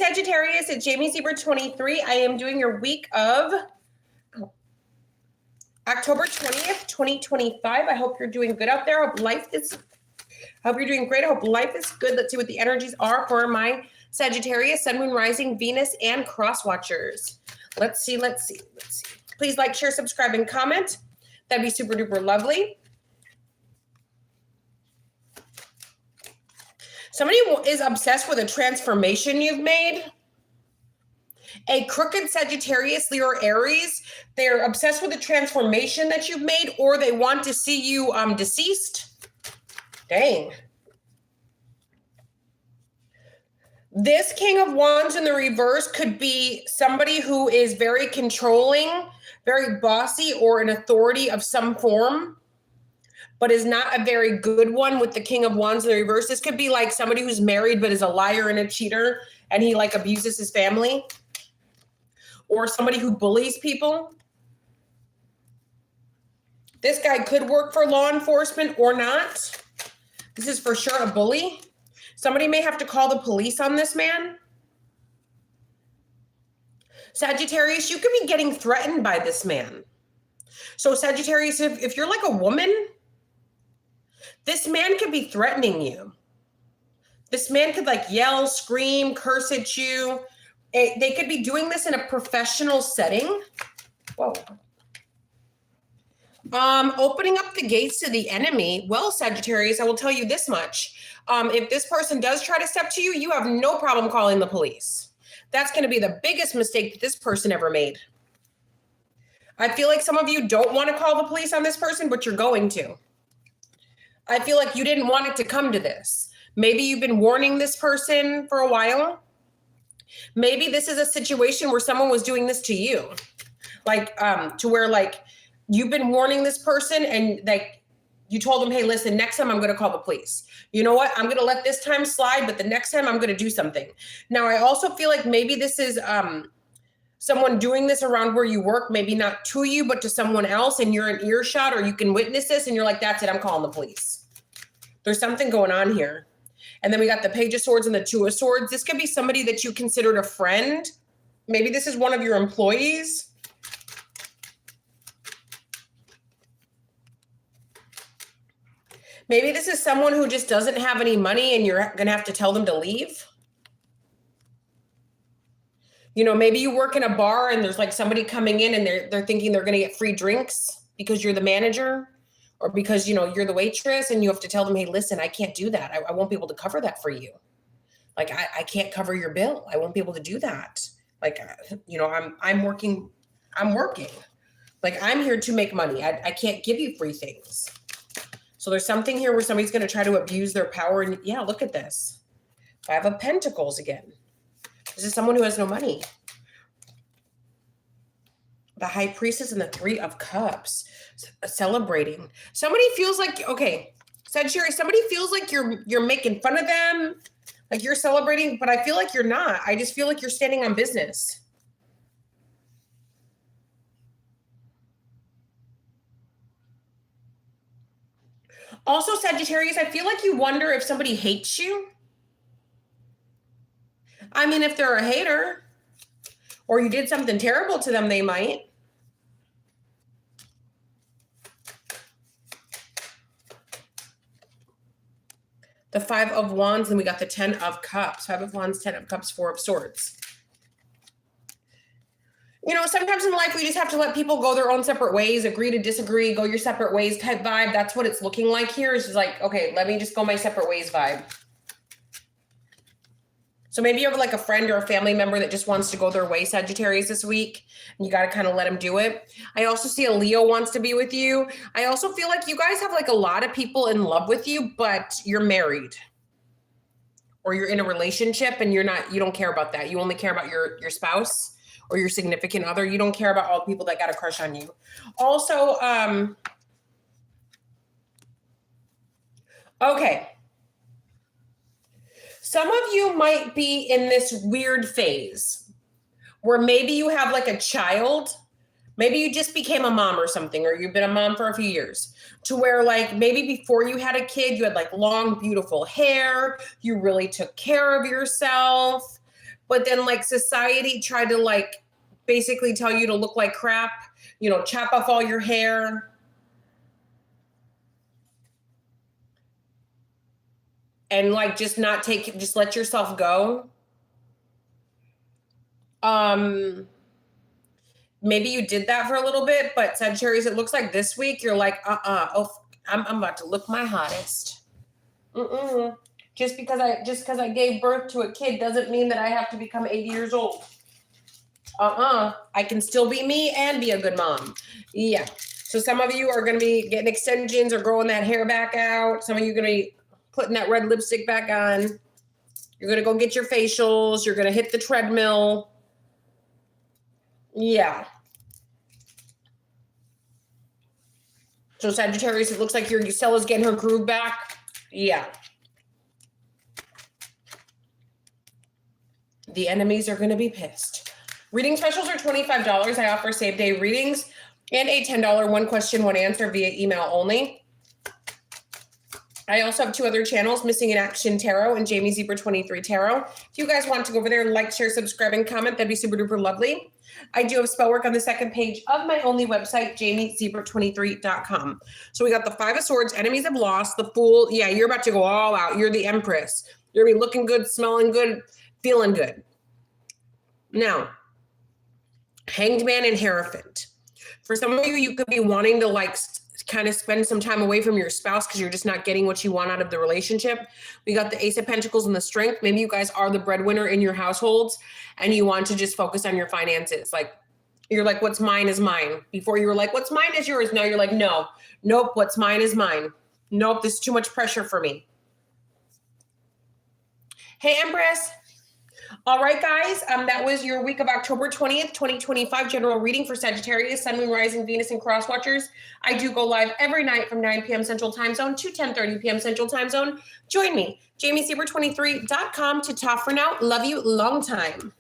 Sagittarius, it's Jamie Zebra 23. I am doing your week of October 20th, 2025. I hope you're doing good out there. I hope you're doing great. I hope life is good. Let's see what the energies are for my Sagittarius, Sun, Moon, Rising, Venus, and Cross Watchers. Let's see. Please like, share, subscribe, and comment. That'd be super duper lovely. Somebody is obsessed with a transformation you've made. A crooked Sagittarius, Leo, or Aries, they're obsessed with a transformation that you've made, or they want to see you deceased. Dang. This King of Wands in the reverse could be somebody who is very controlling, very bossy, or an authority of some form, but is not a very good one with the King of Wands in the reverse. This could be like somebody who's married but is a liar and a cheater, and he like abuses his family. Or somebody who bullies people. This guy could work for law enforcement or not. This is for sure a bully. Somebody may have to call the police on this man. Sagittarius, you could be getting threatened by this man. So Sagittarius, if you're like a woman, this man could be threatening you. This man could like yell, scream, curse at you. They could be doing this in a professional setting. Whoa. Opening up the gates to the enemy. Well, Sagittarius, I will tell you this much. If this person does try to step to you, you have no problem calling the police. That's going to be the biggest mistake that this person ever made. I feel like some of you don't want to call the police on this person, but you're going to. I feel like you didn't want it to come to this. Maybe you've been warning this person for a while. Maybe this is a situation where someone was doing this to you. Like, to where like you've been warning this person and like you told them, hey, listen, next time I'm going to call the police. You know what? I'm going to let this time slide, but the next time I'm going to do something. Now, I also feel like maybe this is someone doing this around where you work, maybe not to you, but to someone else, and you're in earshot or you can witness this and you're like, that's it, I'm calling the police. There's something going on here. And then we got the Page of Swords and the Two of Swords. This could be somebody that you considered a friend. Maybe this is one of your employees. Maybe this is someone who just doesn't have any money and you're going to have to tell them to leave. You know, maybe you work in a bar and there's like somebody coming in and they're thinking they're going to get free drinks because you're the manager. Or because, you know, you're the waitress and you have to tell them, hey, listen, I can't do that. I won't be able to cover that for you. Like, I can't cover your bill. I won't be able to do that. Like, you know, I'm working. Like, I'm here to make money. I can't give you free things. So there's something here where somebody's going to try to abuse their power. And yeah, look at this. Five of Pentacles again. This is someone who has no money. The High Priestess and the Three of Cups. Celebrating. Somebody feels like, okay, Sagittarius, somebody feels like you're making fun of them, like you're celebrating, but I feel like you're not. I just feel like you're standing on business. Also, Sagittarius, I feel like you wonder if somebody hates you. I mean, if they're a hater or you did something terrible to them, they might. The Five of Wands, and we got the 10 of Cups. 5 of Wands, 10 of Cups, 4 of Swords. You know, sometimes in life, we just have to let people go their own separate ways, agree to disagree, go your separate ways type vibe. That's what it's looking like here. It's just like, okay, let me just go my separate ways vibe. So maybe you have like a friend or a family member that just wants to go their way, Sagittarius, this week. And you got to kind of let them do it. I also see a Leo wants to be with you. I also feel like you guys have like a lot of people in love with you, but you're married. Or you're in a relationship and you don't care about that. You only care about your spouse or your significant other. You don't care about all the people that got a crush on you. Also, okay. Some of you might be in this weird phase where maybe you have like a child, maybe you just became a mom or something, or you've been a mom for a few years, to where like maybe before you had a kid, you had like long, beautiful hair, you really took care of yourself, but then like society tried to like basically tell you to look like crap, you know, chop off all your hair. And like just not take, just let yourself go. Maybe you did that for a little bit, but Sagittarius, it looks like this week you're like, oh, I'm about to look my hottest. Just because I gave birth to a kid doesn't mean that I have to become 80 years old. I can still be me and be a good mom. Yeah. So some of you are going to be getting extensions or growing that hair back out. Some of you are going to be putting that red lipstick back on. You're going to go get your facials. You're going to hit the treadmill. Yeah. So Sagittarius, it looks like your Stella's getting her groove back. Yeah. The enemies are going to be pissed. Reading specials are $25. I offer same day readings and a $10 one question, one answer via email only. I also have 2 other channels, Missing in Action Tarot and Jamie Zebra 23 Tarot. If you guys want to go over there, like, share, subscribe, and comment, that'd be super duper lovely. I do have spell work on the second page of my only website, jamiezebra23.com. So we got the 5 of Swords, enemies have lost, the Fool. Yeah, you're about to go all out. You're the Empress. You're going to be looking good, smelling good, feeling good. Now, Hanged Man and Hierophant. For some of you, you could be wanting to like kind of spend some time away from your spouse because you're just not getting what you want out of the relationship. We got the Ace of Pentacles and the Strength. Maybe you guys are the breadwinner in your households and you want to just focus on your finances. Like you're like, what's mine is mine. Before you were like, what's mine is yours. Now you're like, nope, what's mine is mine. Nope, this is too much pressure for me. Hey, Empress. All right, guys, that was your week of October 20th, 2025 general reading for Sagittarius, Sun, Moon, Rising, Venus, and Cross Watchers. I do go live every night from 9 p.m. Central Time Zone to 10:30 p.m. Central Time Zone. Join me, jamiezebra23.com to talk for now. Love you long time.